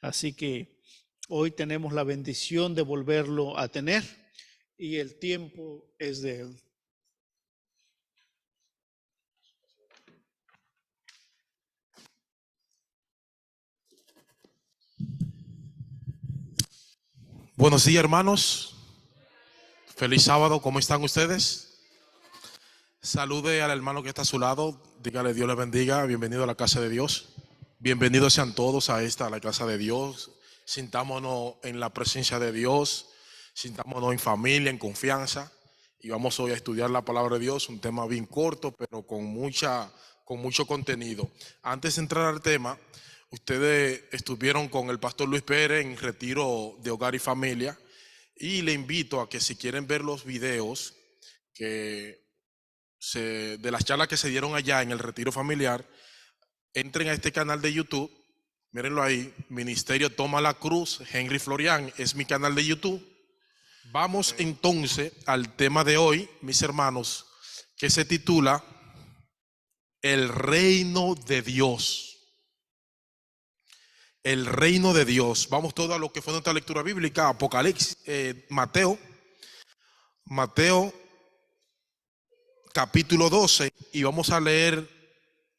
Así que hoy tenemos la bendición de volverlo a tener y el tiempo es de Él. Buenos días, hermanos. Feliz sábado, ¿cómo están ustedes? Salude al hermano que está a su lado, dígale Dios le bendiga, bienvenido a la casa de Dios. Bienvenidos sean todos a la casa de Dios. Sintámonos en la presencia de Dios, sintámonos en familia, en confianza. Y vamos hoy a estudiar la palabra de Dios, un tema bien corto, pero con mucho contenido. Antes de entrar al tema, ustedes estuvieron con el pastor Luis Pérez en retiro de hogar y familia. Y le invito a que si quieren ver los videos de las charlas que se dieron allá en el retiro familiar, entren a este canal de YouTube, mírenlo ahí, Ministerio Toma la Cruz, Henry Florian, es mi canal de YouTube. Vamos entonces al tema de hoy, mis hermanos, que se titula El reino de Dios. El reino de Dios. Vamos todo a lo que fue nuestra lectura bíblica, Apocalipsis, Mateo capítulo 12, y vamos a leer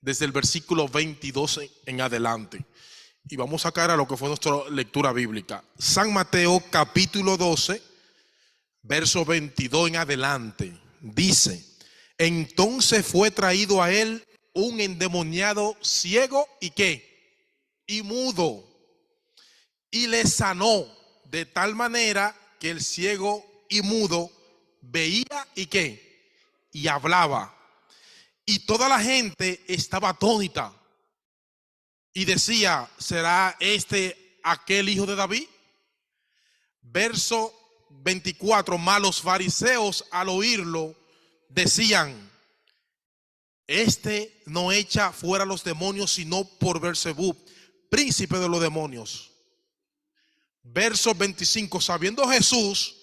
desde el versículo 22 en adelante. Y vamos a caer a lo que fue nuestra lectura bíblica. San Mateo capítulo 12, verso 22 en adelante. Dice: entonces fue traído a él un endemoniado ciego y ¿qué? Y mudo, y le sanó de tal manera que el ciego y mudo veía y ¿qué? Y hablaba. Y toda la gente estaba atónita y decía: ¿será este aquel hijo de David? Verso 24: mas los fariseos al oírlo decían: este no echa fuera los demonios sino por Beelzebub, príncipe de los demonios. Verso 25: sabiendo Jesús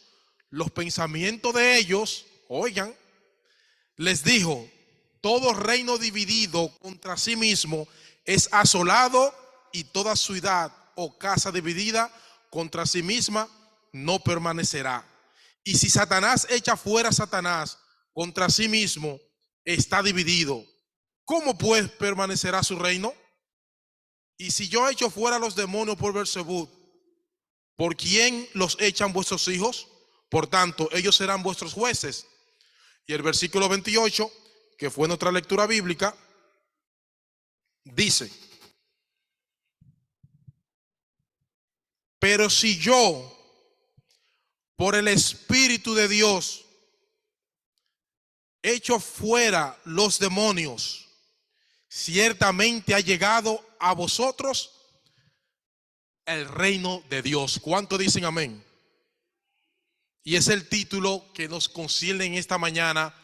los pensamientos de ellos, oigan, les dijo: todo reino dividido contra sí mismo es asolado, y toda ciudad o casa dividida contra sí misma no permanecerá. Y si Satanás echa fuera a Satanás, contra sí mismo está dividido. ¿Cómo pues permanecerá su reino? Y si yo echo fuera a los demonios por Beelzebub, ¿por quién los echan vuestros hijos? Por tanto, ellos serán vuestros jueces. Y el versículo 28, que fue nuestra lectura bíblica, dice: pero si yo, por el Espíritu de Dios, echo fuera los demonios, ciertamente ha llegado a vosotros el reino de Dios. ¿Cuánto dicen amén? Y es el título que nos concierne en esta mañana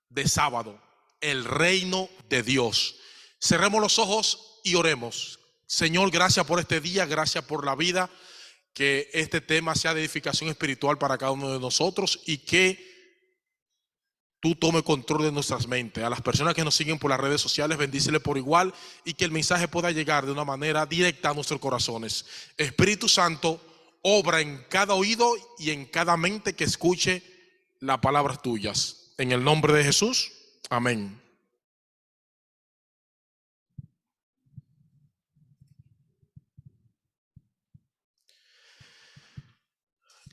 de sábado: el reino de Dios. Cerremos los ojos y oremos. Señor, gracias por este día, gracias por la vida. Que este tema sea de edificación espiritual para cada uno de nosotros y que tú tome control de nuestras mentes. A las personas que nos siguen por las redes sociales, bendíceles por igual, y que el mensaje pueda llegar de una manera directa a nuestros corazones. Espíritu Santo, obra en cada oído y en cada mente que escuche las palabras tuyas. En el nombre de Jesús, amén.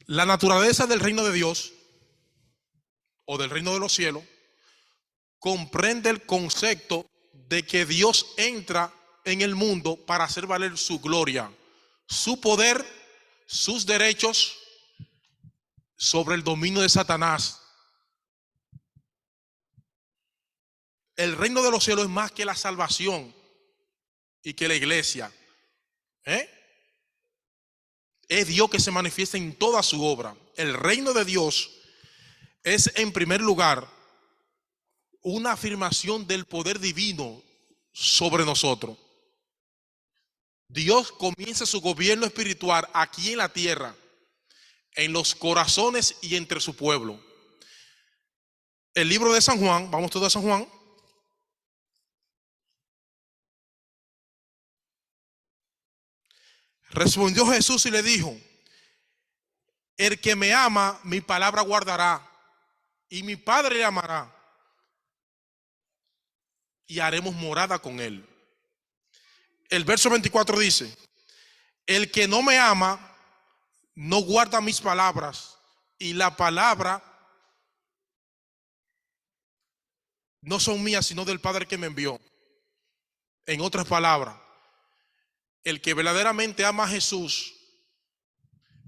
La naturaleza del reino de Dios o del reino de los cielos comprende el concepto de que Dios entra en el mundo para hacer valer su gloria, su poder, sus derechos sobre el dominio de Satanás. El reino de los cielos es más que la salvación y que la iglesia. Es Dios que se manifiesta en toda su obra. El reino de Dios es, en primer lugar, una afirmación del poder divino sobre nosotros. Dios comienza su gobierno espiritual aquí en la tierra, en los corazones y entre su pueblo. El libro de San Juan, vamos todos a San Juan. Respondió Jesús y le dijo: el que me ama, mi palabra guardará, y mi Padre le amará, y haremos morada con él. El verso 24 dice: el que no me ama, no guarda mis palabras, y la palabra no son mías, sino del Padre que me envió. En otras palabras, el que verdaderamente ama a Jesús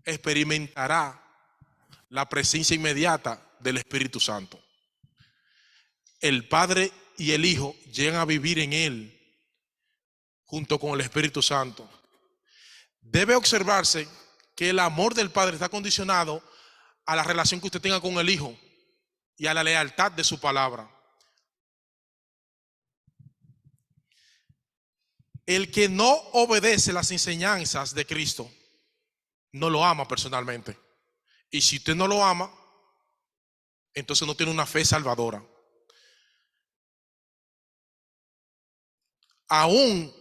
experimentará la presencia inmediata del Espíritu Santo. El Padre y el Hijo llegan a vivir en él junto con el Espíritu Santo. Debe observarse que el amor del Padre está condicionado a la relación que usted tenga con el Hijo y a la lealtad de su palabra. El que no obedece las enseñanzas de Cristo no lo ama personalmente. Y si usted no lo ama, entonces no tiene una fe salvadora. Aún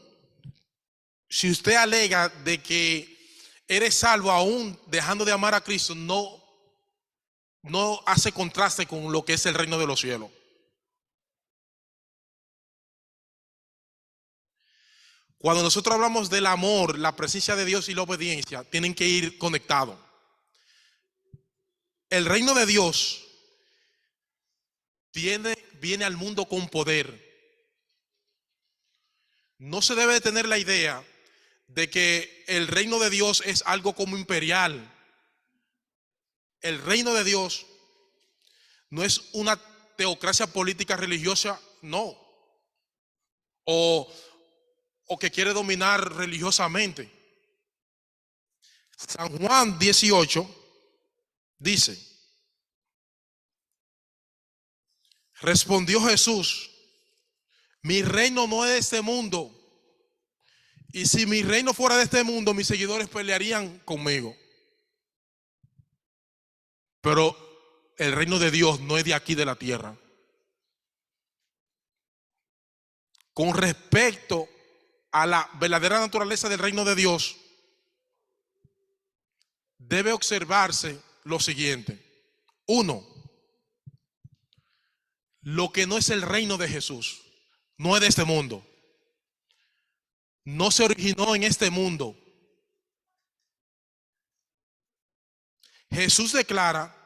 si usted alega de que eres salvo aún dejando de amar a Cristo, no hace contraste con lo que es el reino de los cielos. Cuando nosotros hablamos del amor, la presencia de Dios y la obediencia tienen que ir conectados. El reino de Dios viene al mundo con poder. No se debe de tener la idea de que el reino de Dios es algo como imperial. El reino de Dios no es una teocracia política religiosa, no. O que quiere dominar religiosamente. San Juan 18 dice: respondió Jesús: mi reino no es de este mundo, y si mi reino fuera de este mundo, mis seguidores pelearían conmigo. Pero el reino de Dios no es de aquí, de la tierra. Con respecto a la verdadera naturaleza del reino de Dios, debe observarse lo siguiente. Uno, lo que no es el reino de Jesús no es de este mundo. No se originó en este mundo. Jesús declara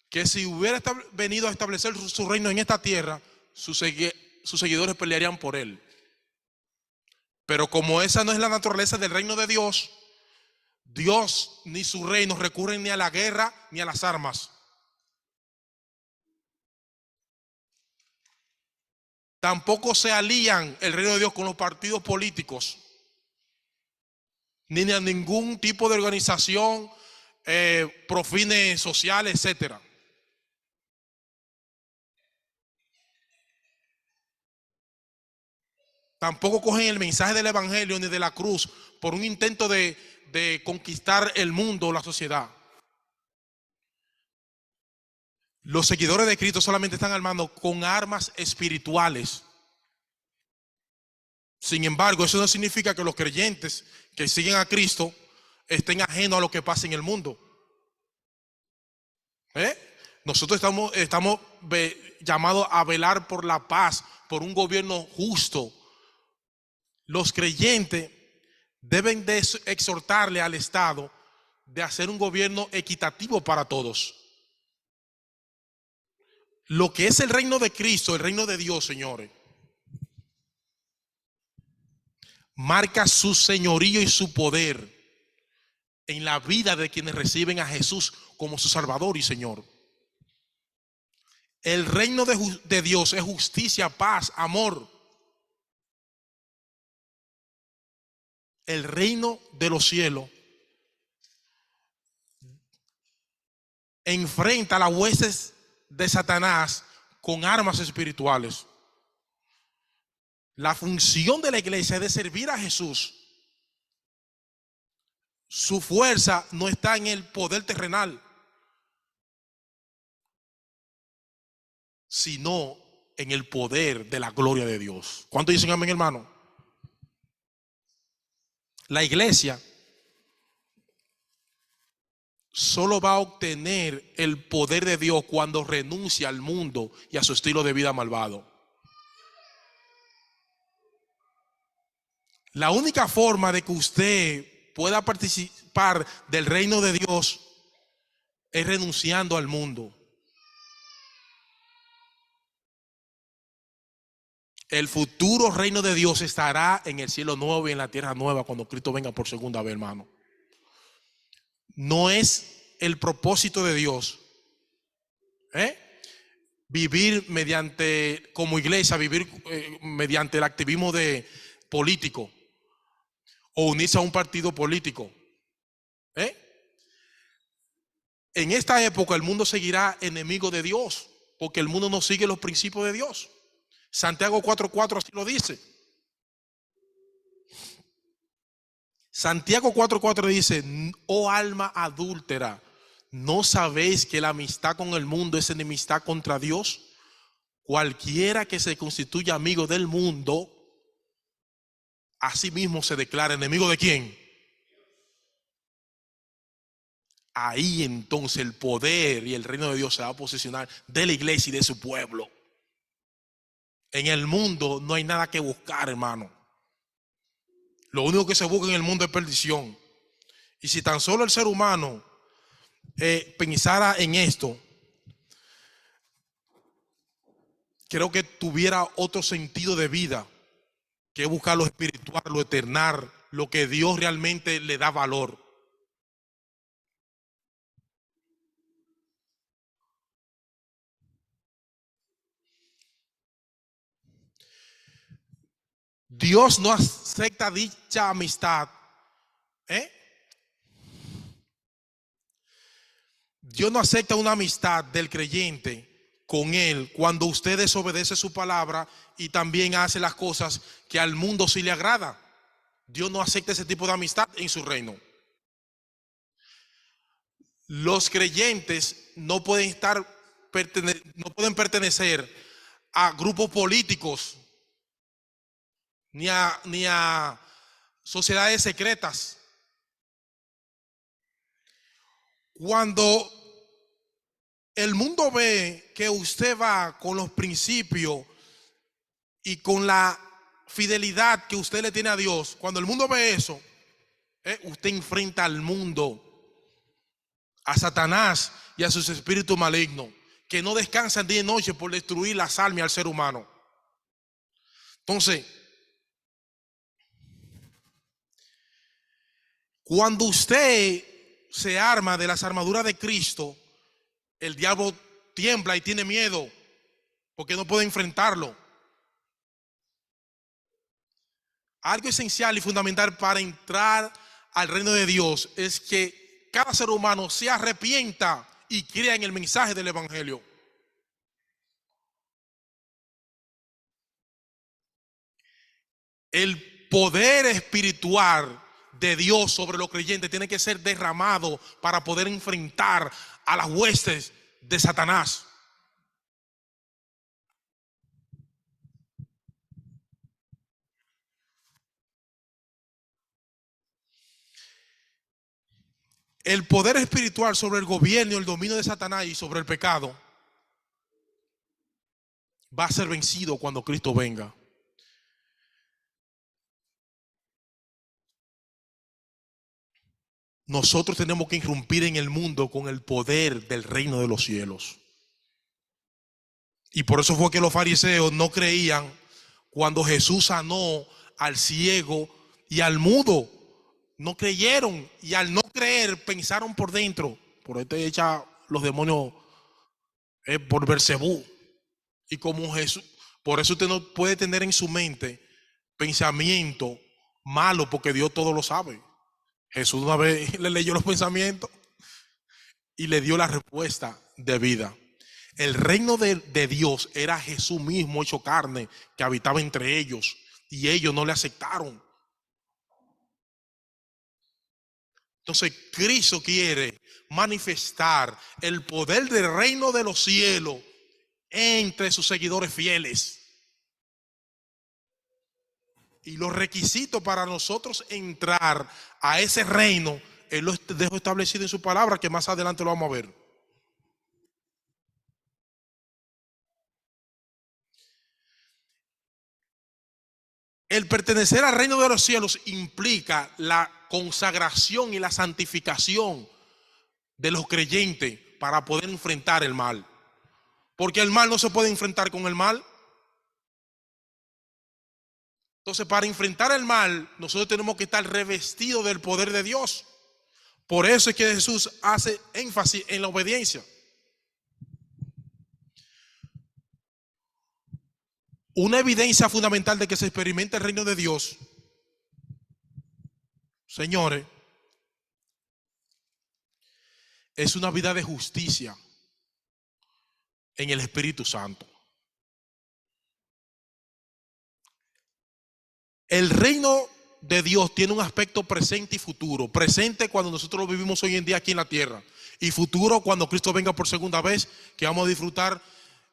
que si hubiera venido a establecer su reino en esta tierra, sus seguidores pelearían por él. Pero como esa no es la naturaleza del reino de Dios, Dios ni su reino recurren ni a la guerra ni a las armas. Tampoco se alían el reino de Dios con los partidos políticos, ni a ningún tipo de organización pro fines sociales, etcétera. Tampoco cogen el mensaje del evangelio ni de la cruz por un intento de conquistar el mundo o la sociedad. Los seguidores de Cristo solamente están armados con armas espirituales. Sin embargo, eso no significa que los creyentes que siguen a Cristo estén ajenos a lo que pasa en el mundo. Nosotros estamos llamados a velar por la paz, por un gobierno justo. Los creyentes deben de exhortarle al Estado de hacer un gobierno equitativo para todos. Lo que es el reino de Cristo, el reino de Dios, señores, marca su señorío y su poder en la vida de quienes reciben a Jesús como su Salvador y Señor. El reino de Dios es justicia, paz, amor. El reino de los cielos enfrenta a las huestes de Satanás con armas espirituales. La función de la iglesia es de servir a Jesús. Su fuerza no está en el poder terrenal, sino en el poder de la gloria de Dios. ¿Cuántos dicen amén, hermano? La iglesia solo va a obtener el poder de Dios cuando renuncia al mundo y a su estilo de vida malvado. La única forma de que usted pueda participar del reino de Dios es renunciando al mundo. El futuro reino de Dios estará en el cielo nuevo y en la tierra nueva cuando Cristo venga por segunda vez, hermano. No es el propósito de Dios vivir mediante, como iglesia, vivir mediante el activismo de político o unirse a un partido político. En esta época el mundo seguirá enemigo de Dios, porque el mundo no sigue los principios de Dios. Santiago 4:4 así lo dice. Santiago 4:4 dice: oh alma adúltera, ¿no sabéis que la amistad con el mundo es enemistad contra Dios? Cualquiera que se constituya amigo del mundo, a sí mismo se declara enemigo ¿de quién? Ahí entonces el poder y el reino de Dios se va a posicionar de la iglesia y de su pueblo. En el mundo no hay nada que buscar, hermano. Lo único que se busca en el mundo es perdición. Y si tan solo el ser humano pensara en esto, creo que tuviera otro sentido de vida, que es buscar lo espiritual, lo eternal, lo que Dios realmente le da valor. Dios no acepta dicha amistad. Dios no acepta una amistad del creyente con Él cuando usted desobedece su palabra y también hace las cosas que al mundo sí le agrada. Dios no acepta ese tipo de amistad en su reino. Los creyentes no pueden pertenecer a grupos políticos ni a sociedades secretas. Cuando el mundo ve que usted va con los principios y con la fidelidad que usted le tiene a Dios, cuando el mundo ve eso, usted enfrenta al mundo, a Satanás y a sus espíritus malignos, que no descansan día y noche por destruir las almas al ser humano. Entonces, cuando usted se arma de las armaduras de Cristo, el diablo tiembla y tiene miedo porque no puede enfrentarlo. Algo esencial y fundamental para entrar al reino de Dios es que cada ser humano se arrepienta y crea en el mensaje del evangelio. El poder espiritual de Dios sobre los creyentes tiene que ser derramado para poder enfrentar a las huestes de Satanás. El poder espiritual sobre el gobierno y el dominio de Satanás y sobre el pecado va a ser vencido cuando Cristo venga. Nosotros tenemos que irrumpir en el mundo con el poder del reino de los cielos. Y por eso fue que los fariseos no creían cuando Jesús sanó al ciego y al mudo. No creyeron, y al no creer pensaron por dentro: por ahí te echa los demonios por Beelzebú. Y como Jesús, por eso usted no puede tener en su mente pensamiento malo, porque Dios todo lo sabe. Jesús una vez le leyó los pensamientos y le dio la respuesta de vida. El reino de Dios era Jesús mismo hecho carne, que habitaba entre ellos, y ellos no le aceptaron. Entonces Cristo quiere manifestar el poder del reino de los cielos entre sus seguidores fieles. Y los requisitos para nosotros entrar a ese reino Él lo dejó establecido en su palabra, que más adelante lo vamos a ver. El pertenecer al reino de los cielos implica la consagración y la santificación de los creyentes para poder enfrentar el mal. Porque el mal no se puede enfrentar con el mal. Entonces, para enfrentar el mal, nosotros tenemos que estar revestidos del poder de Dios. Por eso es que Jesús hace énfasis en la obediencia. Una evidencia fundamental de que se experimenta el reino de Dios, señores, es una vida de justicia en el Espíritu Santo. El reino de Dios tiene un aspecto presente y futuro. Presente cuando nosotros lo vivimos hoy en día aquí en la tierra, y futuro cuando Cristo venga por segunda vez, que vamos a disfrutar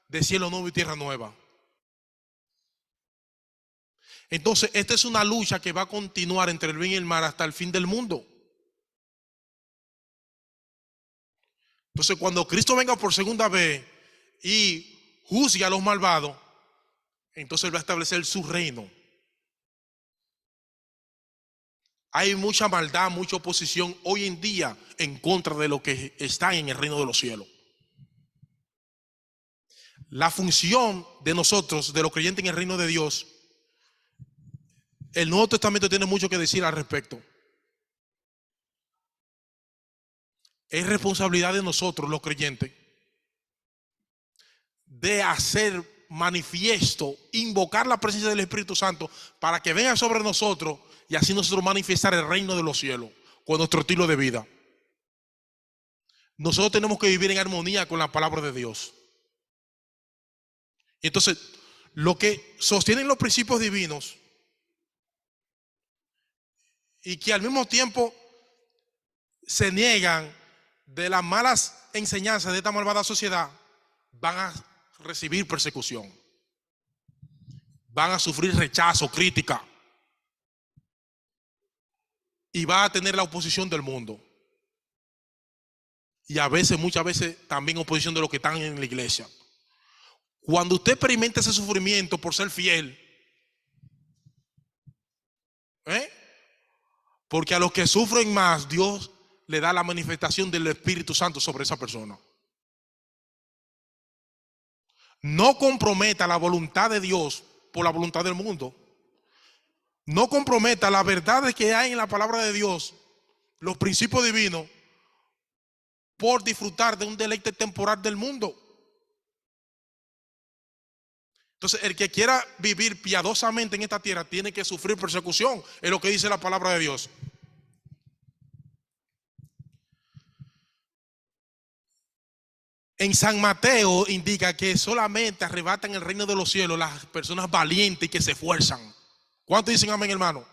de cielo nuevo y tierra nueva. Entonces, esta es una lucha que va a continuar entre el bien y el mal hasta el fin del mundo. Entonces, cuando Cristo venga por segunda vez y juzgue a los malvados, entonces Él va a establecer su reino. Hay mucha maldad, mucha oposición hoy en día en contra de lo que está en el reino de los cielos. La función de nosotros, de los creyentes en el reino de Dios, el Nuevo Testamento tiene mucho que decir al respecto. Es responsabilidad de nosotros, los creyentes, de hacer manifiesto, invocar la presencia del Espíritu Santo para que venga sobre nosotros y así nosotros manifestar el reino de los cielos con nuestro estilo de vida. Nosotros tenemos que vivir en armonía con la palabra de Dios. Entonces, lo que sostienen los principios divinos y que al mismo tiempo se niegan de las malas enseñanzas de esta malvada sociedad, van a recibir persecución, van a sufrir rechazo, crítica, y va a tener la oposición del mundo, y a veces, muchas veces también oposición de los que están en la iglesia. Cuando usted experimenta ese sufrimiento por ser fiel, porque a los que sufren más, Dios le da la manifestación del Espíritu Santo sobre esa persona. No comprometa la voluntad de Dios por la voluntad del mundo. No comprometa las verdades que hay en la palabra de Dios, los principios divinos, por disfrutar de un deleite temporal del mundo. Entonces, el que quiera vivir piadosamente en esta tierra tiene que sufrir persecución, es lo que dice la palabra de Dios. En San Mateo indica que solamente arrebatan el reino de los cielos las personas valientes y que se esfuerzan. ¿Cuántos dicen amén, hermano?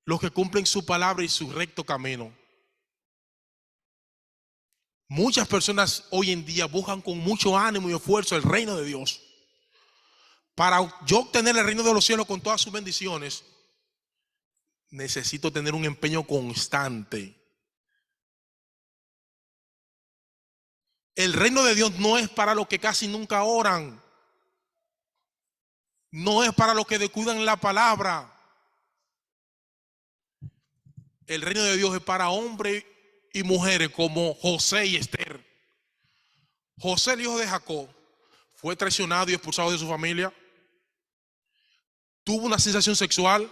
Los que cumplen su palabra y su recto camino. Muchas personas hoy en día buscan con mucho ánimo y esfuerzo el reino de Dios. Para yo obtener el reino de los cielos con todas sus bendiciones, necesito tener un empeño constante. El reino de Dios no es para los que casi nunca oran. No es para los que descuidan la palabra. El reino de Dios es para hombres y mujeres como José y Esther. José, el hijo de Jacob, fue traicionado y expulsado de su familia. Tuvo una sensación sexual.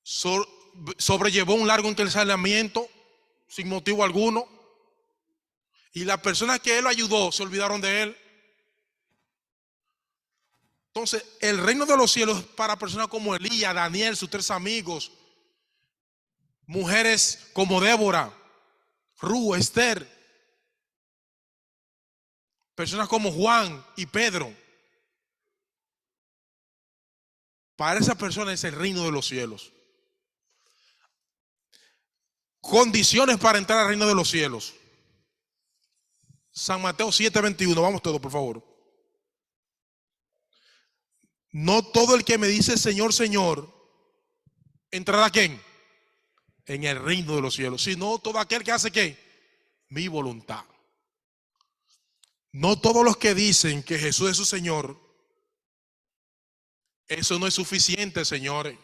Sobrellevó un largo encarcelamiento sin motivo alguno. Y las personas que él ayudó se olvidaron de él. Entonces, el reino de los cielos es para personas como Elías, Daniel, sus 3 amigos. Mujeres como Débora, Ruth, Esther. Personas como Juan y Pedro. Para esas personas es el reino de los cielos. Condiciones para entrar al reino de los cielos. San Mateo 7:21, vamos todos por favor. No todo el que me dice Señor, Señor ¿entrará quién? En el reino de los cielos. Sino todo aquel que hace ¿qué? Mi voluntad. No todos los que dicen que Jesús es su Señor, eso no es suficiente, señores.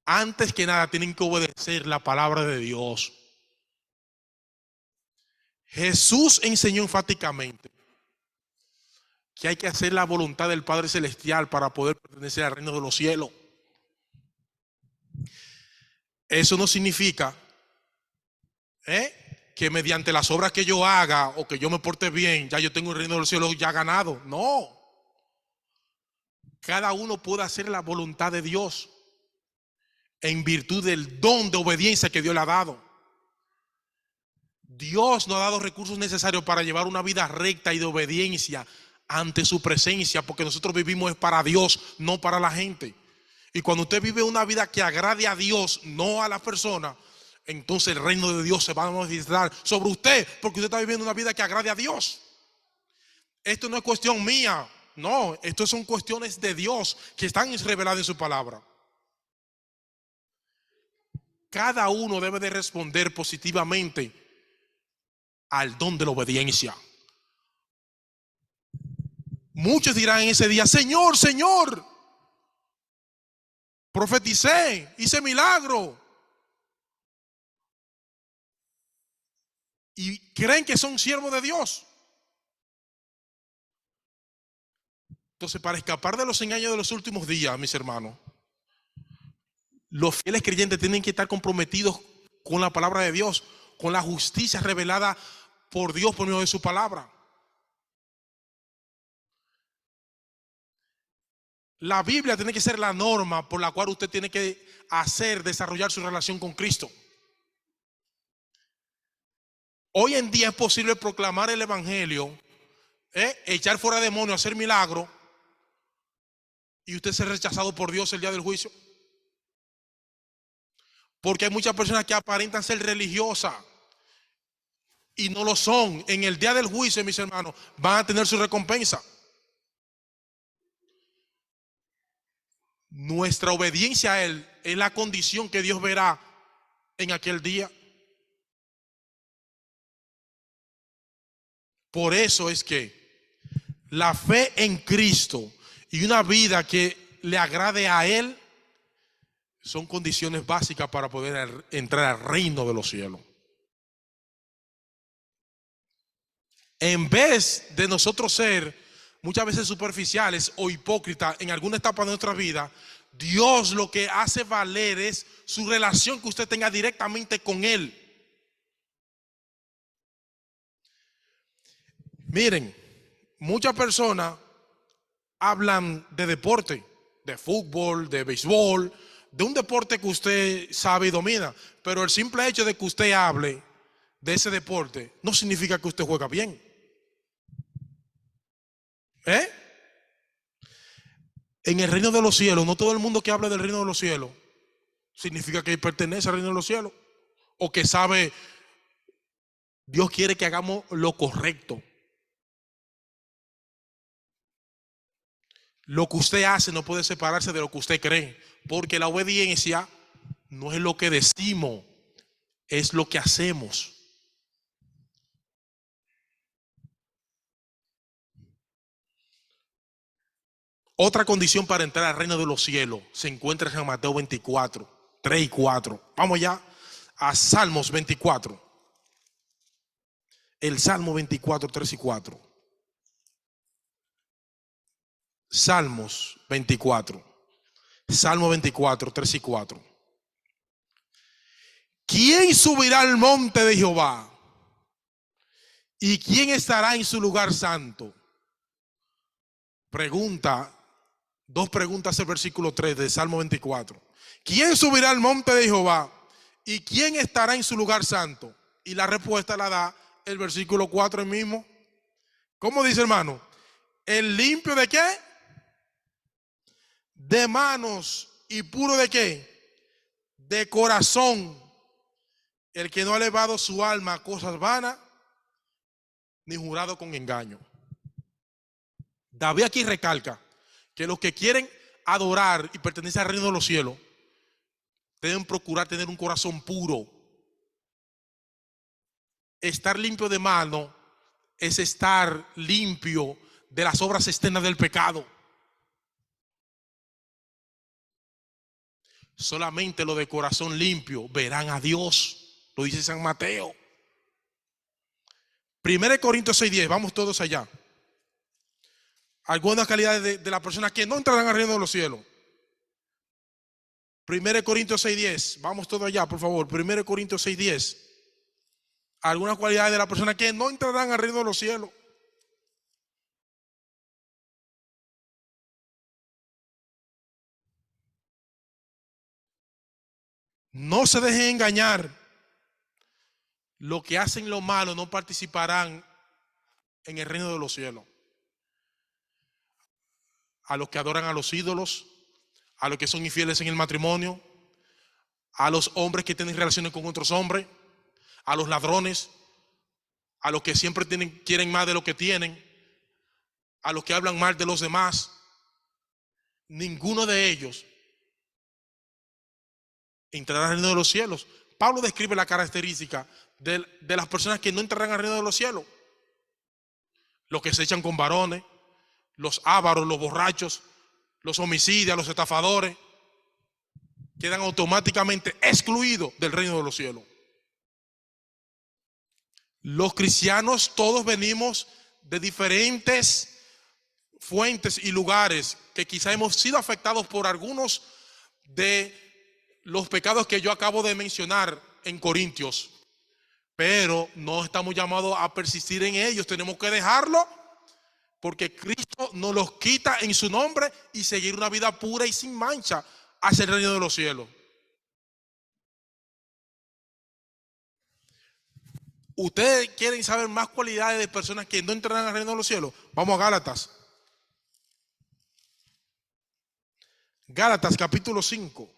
Antes que nada tienen que obedecer la palabra de Dios. Jesús enseñó enfáticamente que hay que hacer la voluntad del Padre Celestial para poder pertenecer al reino de los cielos. Eso no significa que mediante las obras que yo haga o que yo me porte bien, ya yo tengo el reino de los cielos ya ganado. No. Cada uno puede hacer la voluntad de Dios en virtud del don de obediencia que Dios le ha dado. Dios nos ha dado recursos necesarios para llevar una vida recta y de obediencia ante su presencia, porque nosotros vivimos es para Dios, no para la gente. Y cuando usted vive una vida que agrade a Dios, no a la persona, entonces el reino de Dios se va a manifestar sobre usted, porque usted está viviendo una vida que agrade a Dios. Esto no es cuestión mía, no, esto son cuestiones de Dios que están reveladas en su palabra. Cada uno debe de responder positivamente al don de la obediencia. Muchos dirán en ese día: Señor, Señor, profeticé, hice milagro. Y creen que son siervos de Dios. Entonces, para escapar de los engaños de los últimos días, mis hermanos, los fieles creyentes tienen que estar comprometidos con la palabra de Dios, con la justicia revelada por Dios por medio de su palabra. La Biblia tiene que ser la norma por la cual usted tiene que desarrollar su relación con Cristo. Hoy en día es posible proclamar el evangelio, echar fuera demonios, hacer milagros, y usted ser rechazado por Dios el día del juicio. Porque hay muchas personas que aparentan ser religiosas y no lo son. En el día del juicio, mis hermanos, van a tener su recompensa. Nuestra obediencia a Él es la condición que Dios verá en aquel día. Por eso es que la fe en Cristo y una vida que le agrade a Él son condiciones básicas para poder entrar al reino de los cielos. En vez de nosotros ser muchas veces superficiales o hipócritas en alguna etapa de nuestra vida, Dios lo que hace valer es su relación que usted tenga directamente con Él. Miren, muchas personas hablan de deporte, de fútbol, de béisbol, de un deporte que usted sabe y domina, pero el simple hecho de que usted hable de ese deporte no significa que usted juega bien. En el reino de los cielos, no todo el mundo que habla del reino de los cielos significa que pertenece al reino de los cielos o que sabe. Dios quiere que hagamos lo correcto. Lo que usted hace no puede separarse de lo que usted cree, porque la obediencia no es lo que decimos, es lo que hacemos. Otra condición para entrar al reino de los cielos se encuentra en Mateo 24, 3 y 4. Vamos ya a Salmos 24. El Salmo 24, 3 y 4. Salmos 24. Salmo 24, 3 y 4. ¿Quién subirá al monte de Jehová? ¿Y quién estará en su lugar santo? Dos preguntas el versículo 3 de Salmo 24. ¿Quién subirá al monte de Jehová? ¿Y quién estará en su lugar santo? Y la respuesta la da el versículo 4 el mismo. ¿Cómo dice, hermano? ¿El limpio de qué? De manos, y puro de qué? De corazón, el que no ha elevado su alma a cosas vanas, ni jurado con engaño. David aquí recalca que los que quieren adorar y pertenecer al reino de los cielos, deben procurar tener un corazón puro. Estar limpio de mano es estar limpio de las obras externas del pecado. Solamente los de corazón limpio verán a Dios, lo dice San Mateo. 1 Corintios 6:10, vamos todos allá. Algunas calidades de las personas que no entrarán al reino de los cielos. 1 Corintios 6:10, vamos todos allá, por favor. 1 Corintios 6:10. Algunas cualidades de las personas que no entrarán al reino de los cielos. No se dejen engañar. Los que hacen lo malo no participarán en el reino de los cielos. A los que adoran a los ídolos, a los que son infieles en el matrimonio, a los hombres que tienen relaciones con otros hombres, a los ladrones, a los que siempre quieren más de lo que tienen, a los que hablan mal de los demás. Ninguno de ellos entrará al reino de los cielos. Pablo describe la característica de las personas que no entrarán al reino de los cielos: los que se echan con varones, los ávaros, los borrachos, los homicidas, los estafadores, quedan automáticamente excluidos del reino de los cielos. Los cristianos todos venimos de diferentes fuentes y lugares que quizá hemos sido afectados por algunos de los pecados que yo acabo de mencionar en Corintios, pero no estamos llamados a persistir en ellos. Tenemos que dejarlo, porque Cristo nos los quita en su nombre y seguir una vida pura y sin mancha hacia el reino de los cielos. ¿Ustedes quieren saber más cualidades de personas que no entrarán al reino de los cielos? Vamos a Gálatas. Gálatas capítulo 5.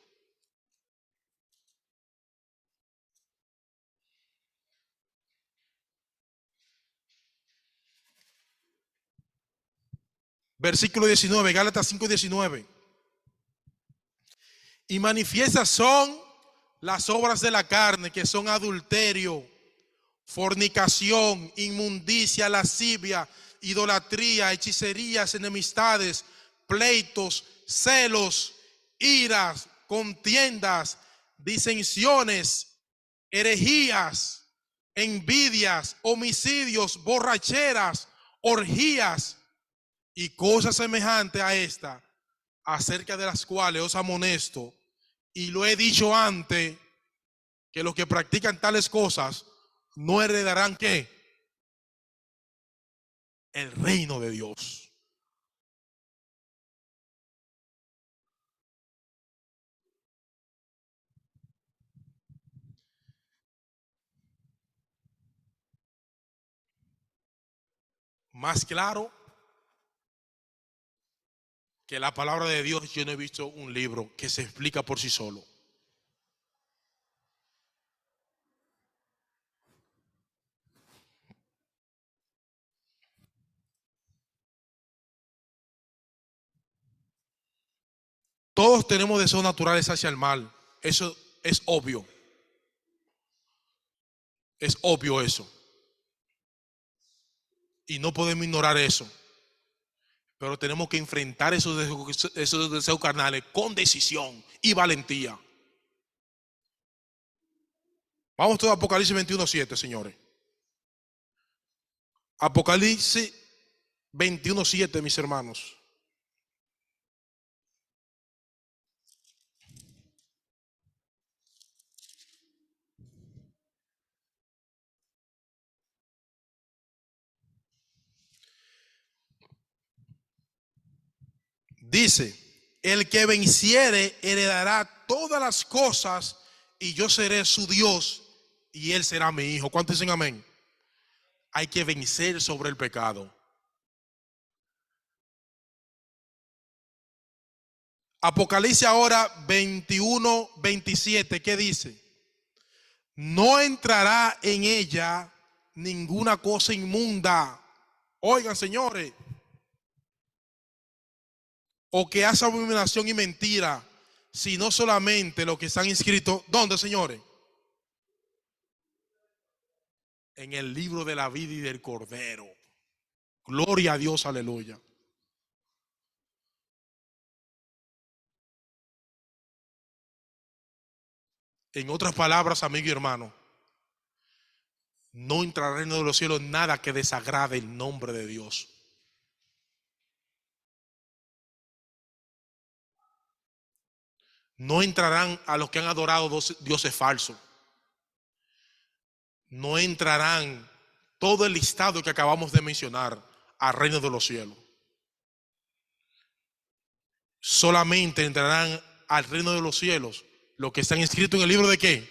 Versículo 19, Gálatas 5:19. Y manifiestas son las obras de la carne, que son adulterio, fornicación, inmundicia, lascivia, idolatría, hechicerías, enemistades, pleitos, celos, iras, contiendas, disensiones, herejías, envidias, homicidios, borracheras, orgías y cosas semejantes a esta, acerca de las cuales os amonesto, y lo he dicho antes, que los que practican tales cosas no heredarán ¿qué? El reino de Dios. Más claro que la palabra de Dios, yo no he visto un libro que se explica por sí solo. Todos tenemos deseos naturales hacia el mal. Eso es obvio. Es obvio eso. Y no podemos ignorar eso. Pero tenemos que enfrentar esos deseos carnales con decisión y valentía. Vamos todo a Apocalipsis 21:7, señores. Apocalipsis 21:7, mis hermanos. Dice: el que venciere heredará todas las cosas, y yo seré su Dios y él será mi hijo. ¿Cuántos dicen amén? Hay que vencer sobre el pecado. Apocalipsis ahora 21:27, ¿qué dice? No entrará en ella ninguna cosa inmunda. Oigan, señores, o que hace abominación y mentira, sino solamente los que están inscritos, ¿dónde, señores? En el libro de la vida y del Cordero. Gloria a Dios, aleluya. En otras palabras, amigo y hermano, no entrará al reino de los cielos nada que desagrade el nombre de Dios. No entrarán a los que han adorado dioses falsos. No entrarán todo el listado que acabamos de mencionar al reino de los cielos. Solamente entrarán al reino de los cielos los que están inscritos en el libro de ¿qué?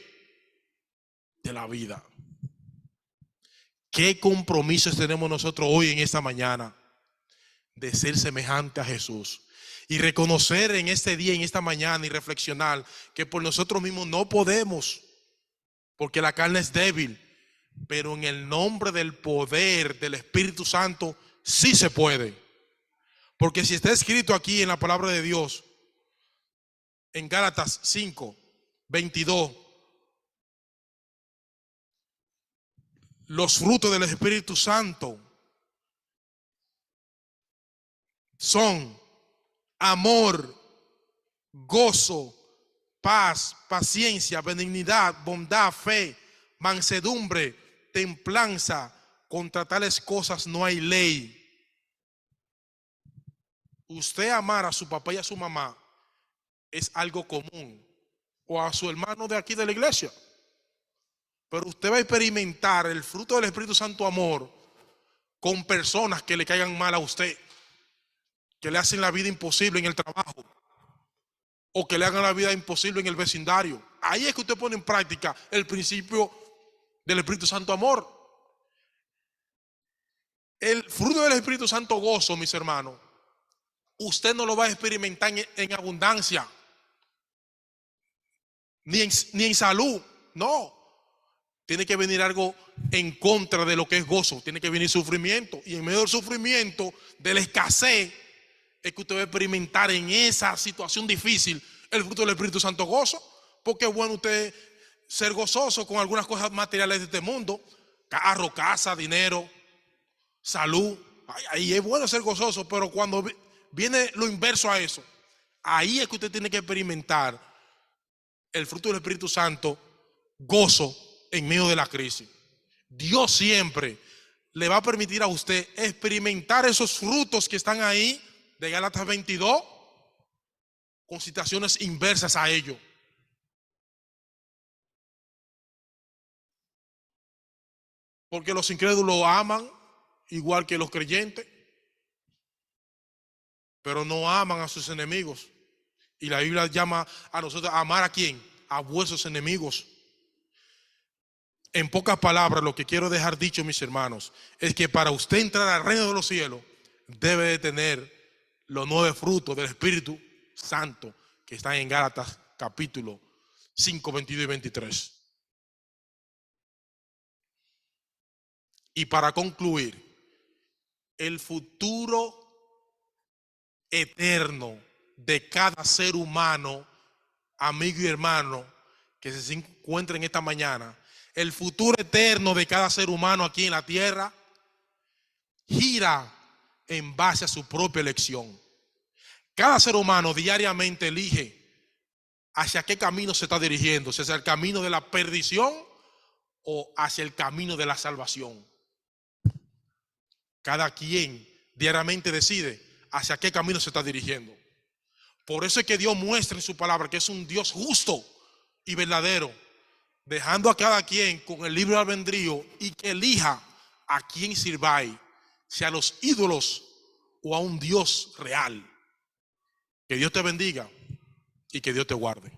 De la vida. ¿Qué compromisos tenemos nosotros hoy en esta mañana? De ser semejante a Jesús. Y reconocer en este día, en esta mañana, y reflexionar que por nosotros mismos no podemos, porque la carne es débil, pero en el nombre del poder del Espíritu Santo sí se puede. Porque si está escrito aquí en la palabra de Dios, en Gálatas 5, 22, los frutos del Espíritu Santo son amor, gozo, paz, paciencia, benignidad, bondad, fe, mansedumbre, templanza. Contra tales cosas no hay ley. Usted amar a su papá y a su mamá es algo común, o a su hermano de aquí de la iglesia, pero usted va a experimentar el fruto del Espíritu Santo amor con personas que le caigan mal a usted, que le hacen la vida imposible en el trabajo, o que le hagan la vida imposible en el vecindario. Ahí es que usted pone en práctica el principio del Espíritu Santo amor. El fruto del Espíritu Santo gozo, mis hermanos, usted no lo va a experimentar en abundancia, ni en salud, no. Tiene que venir algo en contra de lo que es gozo, tiene que venir sufrimiento, y en medio del sufrimiento, de la escasez, es que usted va a experimentar en esa situación difícil el fruto del Espíritu Santo gozo. Porque es bueno usted ser gozoso con algunas cosas materiales de este mundo, carro, casa, dinero, salud. Ahí es bueno ser gozoso, pero cuando viene lo inverso a eso, ahí es que usted tiene que experimentar el fruto del Espíritu Santo, gozo en medio de la crisis. Dios siempre le va a permitir a usted experimentar esos frutos que están ahí de Gálatas 22 con situaciones inversas a ello. Porque los incrédulos aman igual que los creyentes, pero no aman a sus enemigos. Y la Biblia llama a nosotros a amar ¿a quién? A vuestros enemigos. En pocas palabras, lo que quiero dejar dicho, mis hermanos, es que para usted entrar al reino de los cielos debe de tener los 9 frutos del Espíritu Santo que están en Gálatas capítulo 5, 22 y 23. Y para concluir, el futuro eterno de cada ser humano, amigo y hermano, que se encuentra en esta mañana, el futuro eterno de cada ser humano aquí en la tierra gira en base a su propia elección. Cada ser humano diariamente elige hacia qué camino se está dirigiendo, si hacia el camino de la perdición o hacia el camino de la salvación. Cada quien diariamente decide hacia qué camino se está dirigiendo. Por eso es que Dios muestra en su palabra que es un Dios justo y verdadero, dejando a cada quien con el libre albedrío y que elija a quién sirváis, si a los ídolos o a un Dios real. Que Dios te bendiga y que Dios te guarde.